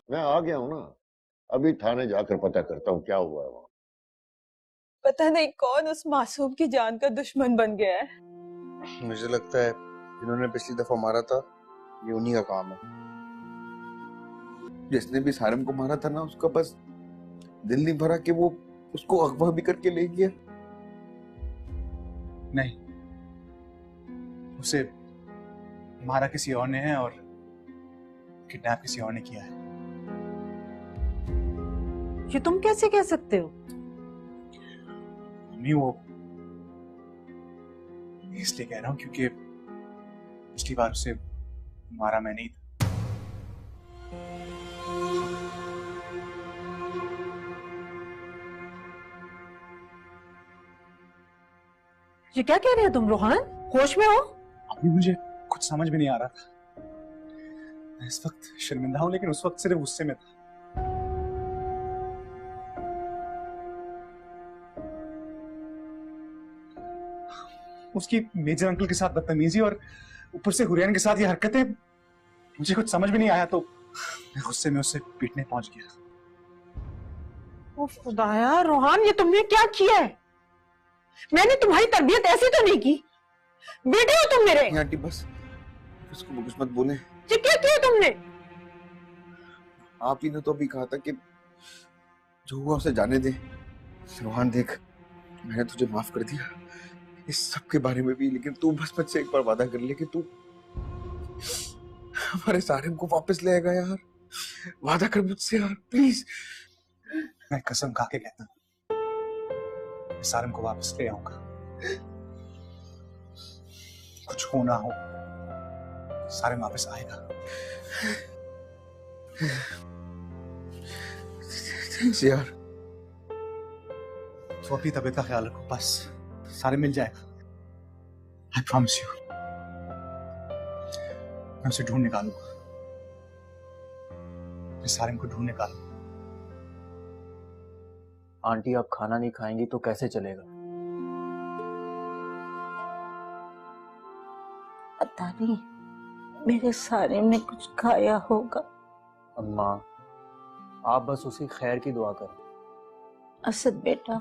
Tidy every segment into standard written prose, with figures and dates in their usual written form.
मैं आ गया हूँ ना। अभी थाने जाकर पता करता हूँ क्या हुआ है वहाँ। पता नहीं कौन उस मासूम की जान का दुश्मन बन गया है। मुझे लगता है इन्होंने पिछली दफा मारा था, ये उन्हीं का काम है। जिसने भी सारिम को मारा था ना, उसका बस दिल नहीं भरा कि वो उसको अगवा भी करके ले गया। नहीं, उसे मारा किसी और ने है और किडनैप किसी और ने किया है। ये तुम कैसे कह सकते हो? मम्मी, वो इसलिए कह रहा हूं क्योंकि पिछली बार उसे मारा मैं नहीं था। ये क्या कह रहे हो तुम रोहान? होश में हो? अभी मुझे कुछ समझ भी नहीं आ रहा था। मैं इस वक्त शर्मिंदा हूं, लेकिन उस वक्त सिर्फ गुस्से में था। उसकी मेजर अंकल के साथ बदतमीजी और ऊपर से हुरैन के साथ ये हरकतें, मुझे कुछ समझ में नहीं आया तो मैं गुस्से में उससे पीटने पहुंच गया। ओ खुदाया रोहान, ये तुमने क्या किया है? मैंने तुम्हारी तरबियत ऐसी तो नहीं की। बेटे हो तुम मेरे। आंटी बस उसको कुछ मत बोले। ये क्या किया तुमने? आप ही ने तो अभी कहा था कि जो हुआ उसे जाने दे। रोहान देख, मैंने तुझे माफ कर दिया इस सब के बारे में भी, लेकिन तू बस मुझसे एक बार वादा कर ले कि तू हमारे सारिम को वापस ले आएगा यार। वादा कर मुझसे यार, प्लीज। मैं कसम खा के कहता हूं, मैं सारिम को वापस ले आऊंगा। कुछ हो ना हो, सारिम वापस आएगा। थैंक्स यार। तो अपनी तबीयत का ख्याल रखो, बस सारिम मिल जाएगा। I promise you. मैं उसे ढूंढ निकालूंगा। मैं सारिम को ढूंढ निकालूंगा। आंटी आप खाना नहीं खाएंगी तो कैसे चलेगा? पता नहीं, मेरे सारिम ने कुछ खाया होगा। अम्मा, आप बस उसकी खैर की दुआ करें। असद बेटा,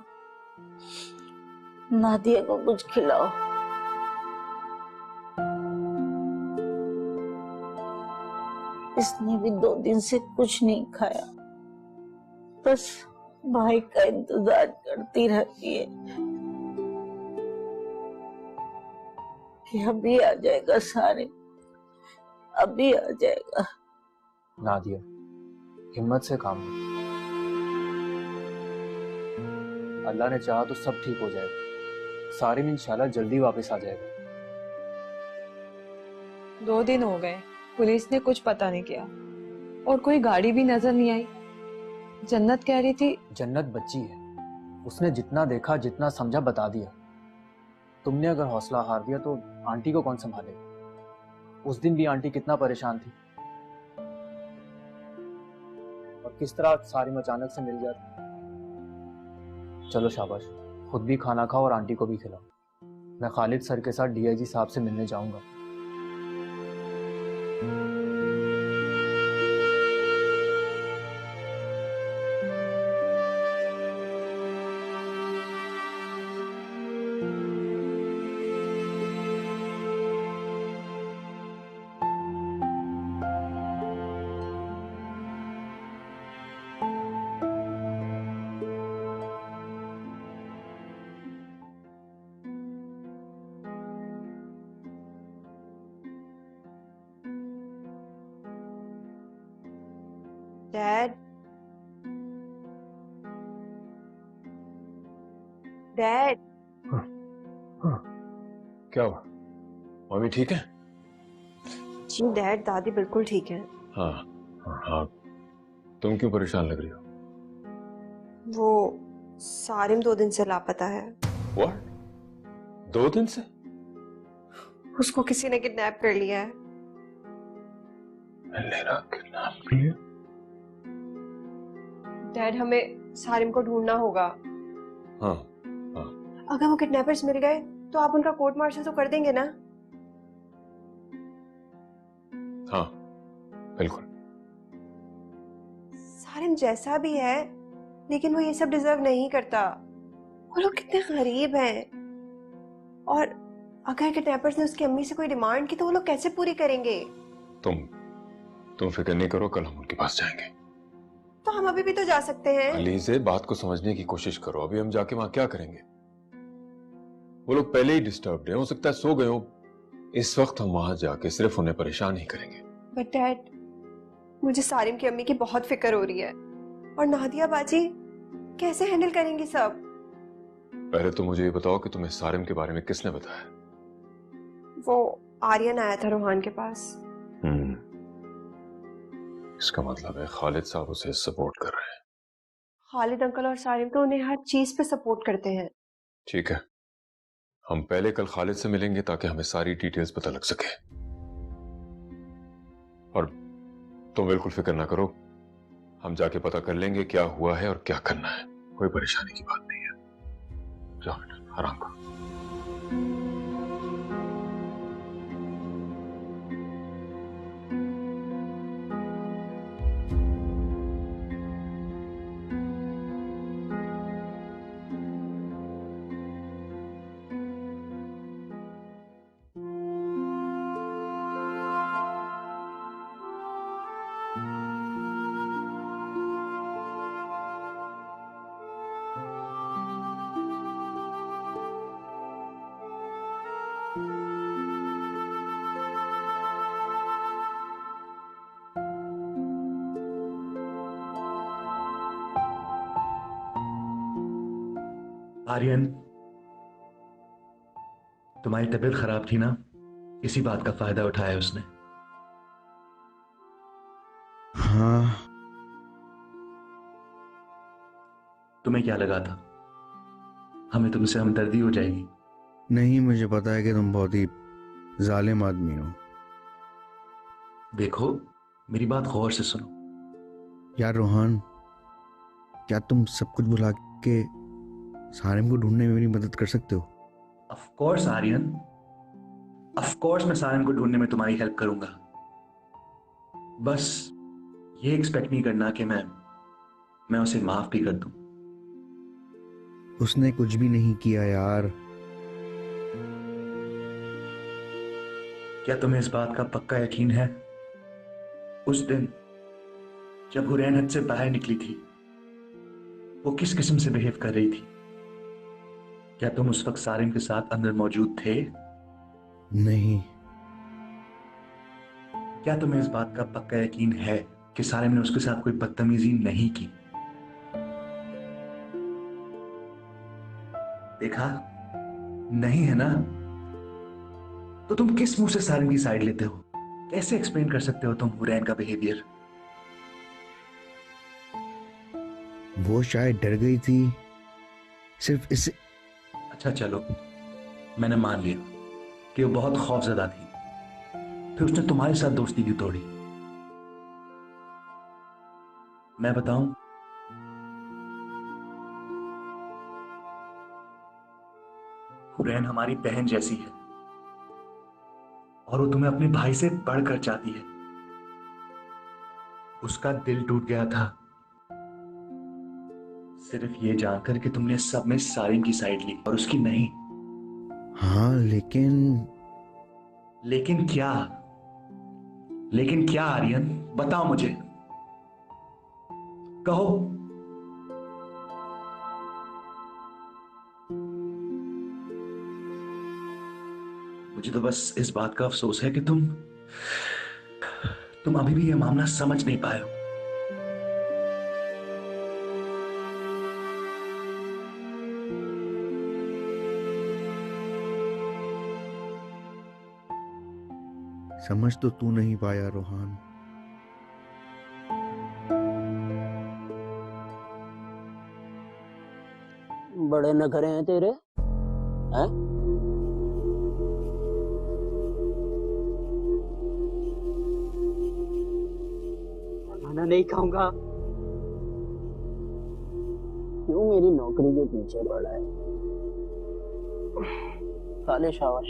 नादिया को कुछ खिलाओ। इसने भी 2 दिन से कुछ नहीं खाया, बस भाई का इंतजार करती रहती है कि अभी आ जाएगा सारिम, अभी आ जाएगा। नादिया, हिम्मत से काम लो। अल्लाह ने चाहा तो सब ठीक हो जाएगा। सारिम इंशाल्लाह जल्दी वापस आ जाएगा। 2 दिन हो गए, पुलिस ने कुछ पता नहीं किया और कोई गाड़ी भी नजर नहीं आई। जन्नत कह रही थी। जन्नत बच्ची है, उसने जितना देखा जितना समझा बता दिया। तुमने अगर हौसला हार दिया तो आंटी को कौन संभालेगा? उस दिन भी आंटी कितना परेशान थी, और किस तरह सारिम अचानक से मिल जाती। चलो शाबाश, खुद भी खाना खाओ और आंटी को भी खिलाओ। मैं खालिद सर के साथ डीआईजी साहब से मिलने जाऊंगा। Dad, dad. हाँ, क्या हुआ? मम्मी ठीक है? जी डैड, दादी बिल्कुल ठीक है। हाँ हाँ हाँ। तुम क्यों परेशान लग रही हो? वो सारिम 2 दिन से लापता है। What? 2 दिन से? उसको किसी ने किडनैप कर लिया है। लेना किडनैप कर लिया? डैड, हमें सारिम को ढूंढना होगा। हाँ। अगर वो किडनैपर्स मिल गए तो आप उनका कोर्ट मार्शल तो कर देंगे ना? हाँ बिल्कुल। सारिम जैसा भी है, लेकिन वो ये सब डिजर्व नहीं करता। वो लोग कितने गरीब हैं, और अगर किडनैपर्स ने उसकी अम्मी से कोई डिमांड की तो वो लोग कैसे पूरी करेंगे? तुम फिक्र नहीं करो, कल हम उनके पास जाएंगे। तो हम अभी भी तो जा सकते हैं। अली से बात को समझने की कोशिश करो। अभी हम जाके वहां क्या करेंगे? वो लोग पहले ही डिस्टर्ब्ड हैं, हो सकता है सो गए हो। इस वक्त हम वहां जाके सिर्फ उन्हें परेशान ही करेंगे। बट डैड, मुझे सारिम की अम्मी की बहुत फिक्र हो रही है, और नादिया बाजी कैसे हैंडल करेंगी सब? पहले तो मुझे ये बताओ कि तुम्हें सारिम के बारे में किसने बताया? वो आर्यन आया था रोहान के पास। इसका मतलब है खालिद साहब उसे सपोर्ट कर रहे हैं। खालिद अंकल और सारिम तो उन्हें हर चीज पे सपोर्ट करते हैं। ठीक है, हम पहले कल खालिद से मिलेंगे ताकि हमें सारी डिटेल्स पता लग सके। और तुम बिल्कुल फिक्र ना करो, हम जाके पता कर लेंगे क्या हुआ है और क्या करना है। कोई परेशानी की बात नहीं है। जाओ बेटा, आराम करो। आर्यन, तुम्हारी तबीयत खराब थी ना, इसी बात का फायदा उठाया उसने। हाँ। तुम्हें क्या लगा था हमें तुमसे हमदर्दी हो जाएगी? नहीं, मुझे पता है कि तुम बहुत ही जालिम आदमी हो। देखो, मेरी बात गौर से सुनो। यार रोहान, क्या तुम सब कुछ भुला के सारिम को ढूंढने में मेरी मदद कर सकते हो? Of course Aryan, of course मैं सारिम को ढूंढने में तुम्हारी हेल्प करूंगा। बस ये एक्सपेक्ट नहीं करना कि मैं उसे माफ भी कर दूं। उसने कुछ भी नहीं किया यार। क्या तुम्हें इस बात का पक्का यकीन है? उस दिन जब हुरैन हद से बाहर निकली थी, वो किस किस्म से बिहेव कर रही थी? क्या तुम उस वक्त सारिम के साथ अंदर मौजूद थे? नहीं। क्या तुम्हें इस बात का पक्का यकीन है कि सारिम ने उसके साथ कोई बदतमीजी नहीं की? देखा, नहीं है ना? तो तुम किस मुंह से सारिम की साइड लेते हो? कैसे एक्सप्लेन कर सकते हो तुम हुरैन का बिहेवियर? वो शायद डर गई थी, सिर्फ इस। अच्छा चलो, मैंने मान लिया कि वो बहुत खौफजदा थी, फिर उसने तुम्हारे साथ दोस्ती क्यों तोड़ी? मैं बताऊं? हुरैन हमारी बहन जैसी है, और वो तुम्हें अपने भाई से बढ़कर चाहती है। उसका दिल टूट गया था सिर्फ ये जानकर कि तुमने सब में सारिम की साइड ली और उसकी नहीं। हाँ, लेकिन क्या? लेकिन क्या आर्यन, बताओ मुझे, कहो। मुझे तो बस इस बात का अफसोस है कि तुम अभी भी यह मामला समझ नहीं पाए हो। समझ तो तू नहीं पाया रोहान। बड़े नखरे हैं तेरे, हैं? खाना नहीं खाऊंगा। क्यों मेरी नौकरी के पीछे पड़ा है? काले शाबाश,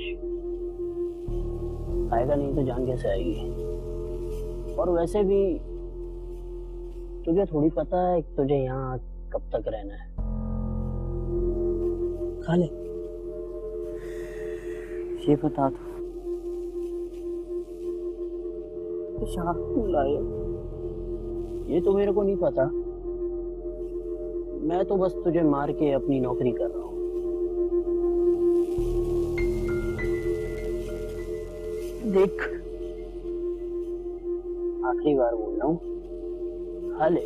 आएगा नहीं तो जान कैसे आएगी? और वैसे भी तुझे थोड़ी पता है कि तुझे यहाँ कब तक रहना है। खा ले, ये बता दो लाए, ये तो मेरे को नहीं पता। मैं तो बस तुझे मार के अपनी नौकरी कर रहा हूँ। देख, आखिरी बार बोल रहा हूँ, खा ले।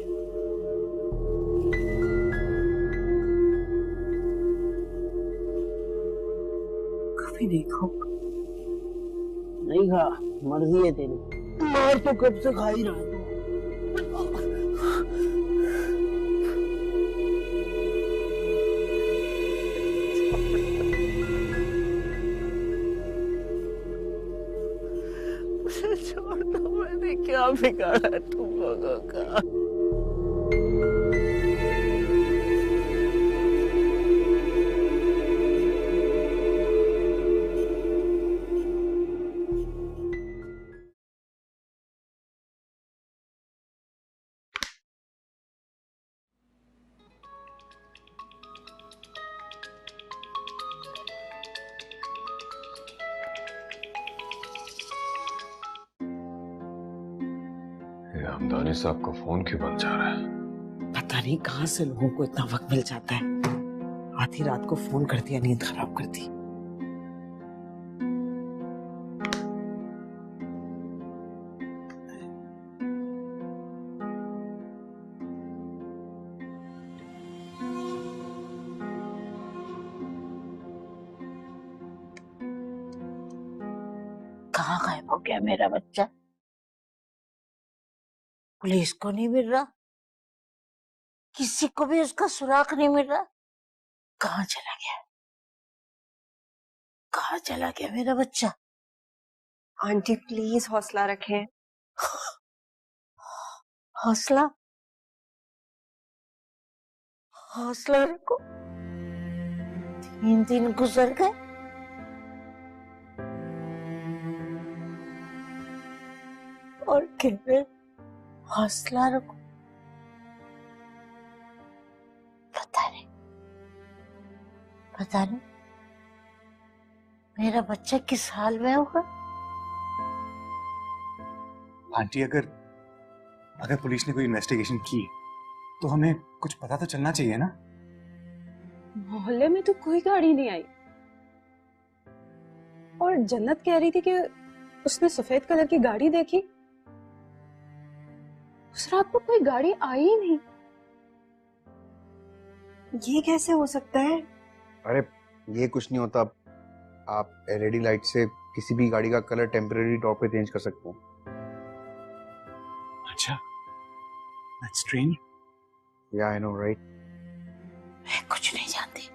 कभी नहीं खाऊंगा। नहीं खा, मर्जी है तेरी। मार तो कब से खा ही रहा हूँ। मुझे छोड़ दो, मैंने क्या बिगाड़ा तुम लोगों का। हमदानी साहब का फोन क्यों बंद जा रहा है? पता नहीं कहाँ से लोगों को इतना वक्त मिल जाता है। आधी रात को फोन कर दिया, नींद खराब कर दी। कहाँ गायब हो गया मेरा बच्चा? पुलिस को नहीं मिल रहा, किसी को भी उसका सुराग नहीं मिल रहा। कहाँ चला गया? कहाँ चला गया मेरा बच्चा? आंटी प्लीज हौसला रखें। हौसला, हौसला रखो। 3 दिन गुजर गए, और कह रहे हौसला रखो। पता नहीं मेरा बच्चा किस हाल में होगा। आंटी, अगर पुलिस ने कोई इन्वेस्टिगेशन की तो हमें कुछ पता तो चलना चाहिए ना। मोहल्ले में तो कोई गाड़ी नहीं आई, और जन्नत कह रही थी कि उसने सफेद कलर की गाड़ी देखी। उस रात को कोई गाड़ी आई ही नहीं। ये कैसे हो सकता है? अरे ये कुछ नहीं होता। आप एलईडी लाइट से किसी भी गाड़ी का कलर टेम्परेरी तौर पे चेंज कर सकते हो। अच्छा, that's strange. Yeah, I know, right? मैं कुछ नहीं जानती,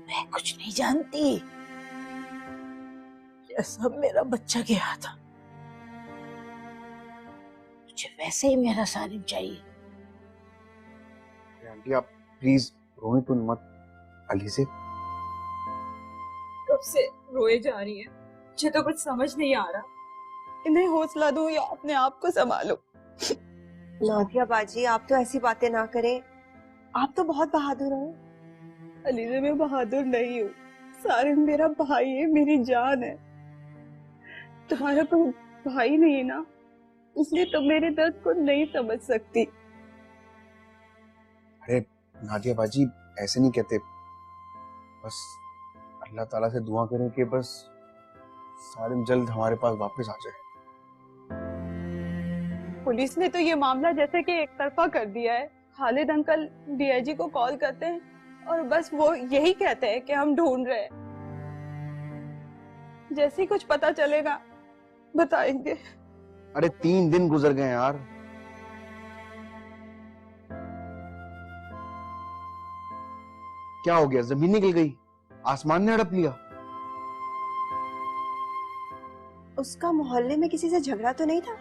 मैं कुछ नहीं जानती। ये सब मेरा बच्चा गया था, मुझे वैसे ही मेरा सालिम चाहिए। आंटी आप प्लीज रोने तो मत अली से। कब से रोए जा रही है, मुझे तो कुछ समझ नहीं आ रहा। इन्हें हौसला दूं या अपने आप को संभालो? नादिया बाजी, आप तो ऐसी बातें ना करें। आप तो बहुत बहादुर हैं। अली से मैं बहादुर नहीं हूँ, सारिम मेरा भाई है, मेरी जान है। तुम्हारा कोई भाई नहीं है ना, इसलिए तुम मेरे दर्द को नहीं समझ सकती। अरे नादिया बाजी ऐसे नहीं कहते, बस अल्लाह ताला से दुआ करें कि बस सालिम जल्द हमारे पास वापस आ जाए। पुलिस ने तो ये मामला जैसे कि एक तरफा कर दिया है। खालिद अंकल डीआईजी को कॉल करते हैं और बस वो यही कहते हैं कि हम ढूंढ रहे हैं। जैसे ही कुछ पता चलेगा बताएंगे। अरे 3 दिन गुजर गए यार। क्या हो गया? जमीन निकल गई? आसमान ने हड़प लिया? उसका मोहल्ले में किसी से झगड़ा तो नहीं था?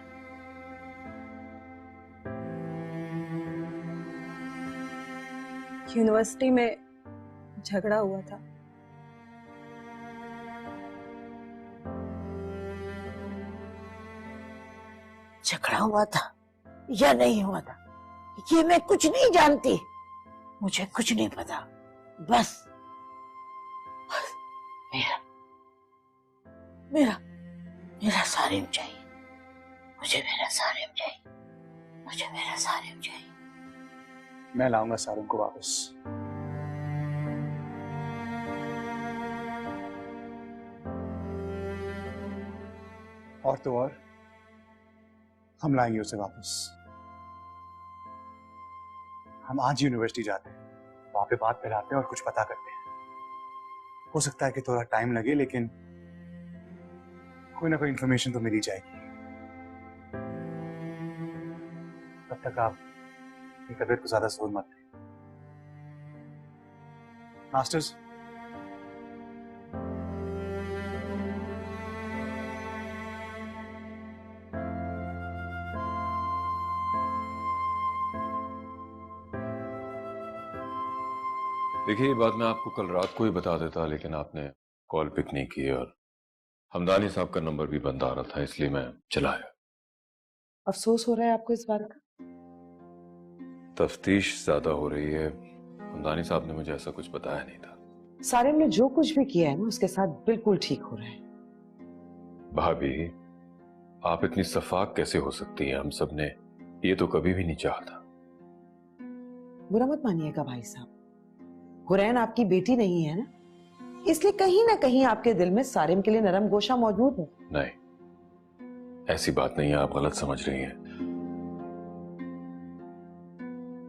यूनिवर्सिटी में झगड़ा हुआ था। झगड़ा हुआ था या नहीं हुआ था ये मैं कुछ नहीं जानती, मुझे कुछ नहीं पता। बस मेरा मेरा मेरा सारिम चाहिए, मुझे मेरा सारिम चाहिए, मुझे मेरा सारिम चाहिए। मैं लाऊंगा सारिम को वापस। और तो और हम लाएंगे उसे वापस। हम आज यूनिवर्सिटी जाते हैं, वहां पे बात फैलाते हैं और कुछ पता करते हैं। हो सकता है कि थोड़ा टाइम लगे, लेकिन कोई ना कोई इंफॉर्मेशन तो मिल ही जाएगी। तब तक आप अपनी तबीयत को ज्यादा जोर मत दें। मास्टर्स, देखिए, ये बात मैं आपको कल रात को ही बता देता, लेकिन आपने कॉल पिक नहीं की और हमदानी साहब का नंबर भी बंद आ रहा था, इसलिए मैं चला आया। अफसोस हो रहा है आपको इस बात का? तफ्तीश ज्यादा हो रही है। हमदानी साहब ने मुझे ऐसा कुछ बताया नहीं था। सारिम ने जो कुछ भी किया है ना, उसके साथ बिल्कुल ठीक हो रहा है। भाभी, आप इतनी सफाक कैसे हो सकती हैं? हम सब ने ये तो कभी भी नहीं चाहा था। बुरा मत मानिएगा भाई साहब, हुरैन आपकी बेटी नहीं है ना, इसलिए कहीं ना कहीं आपके दिल में सारिम के लिए नरम गोशा मौजूद है। नहीं, ऐसी बात नहीं है, आप गलत समझ रही हैं।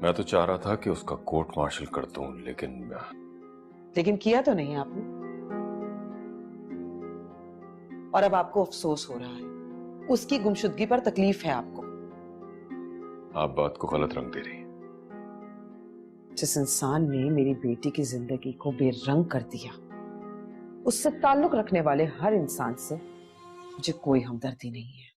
मैं तो चाह रहा था कि उसका कोर्ट मार्शल कर दूं, लेकिन किया तो नहीं आपने, और अब आपको अफसोस हो रहा है। उसकी गुमशुदगी पर तकलीफ है आपको। आप बात को गलत रंग दे रही हैं। जिस इंसान ने मेरी बेटी की जिंदगी को बेरंग कर दिया, उससे ताल्लुक रखने वाले हर इंसान से मुझे कोई हमदर्दी नहीं है।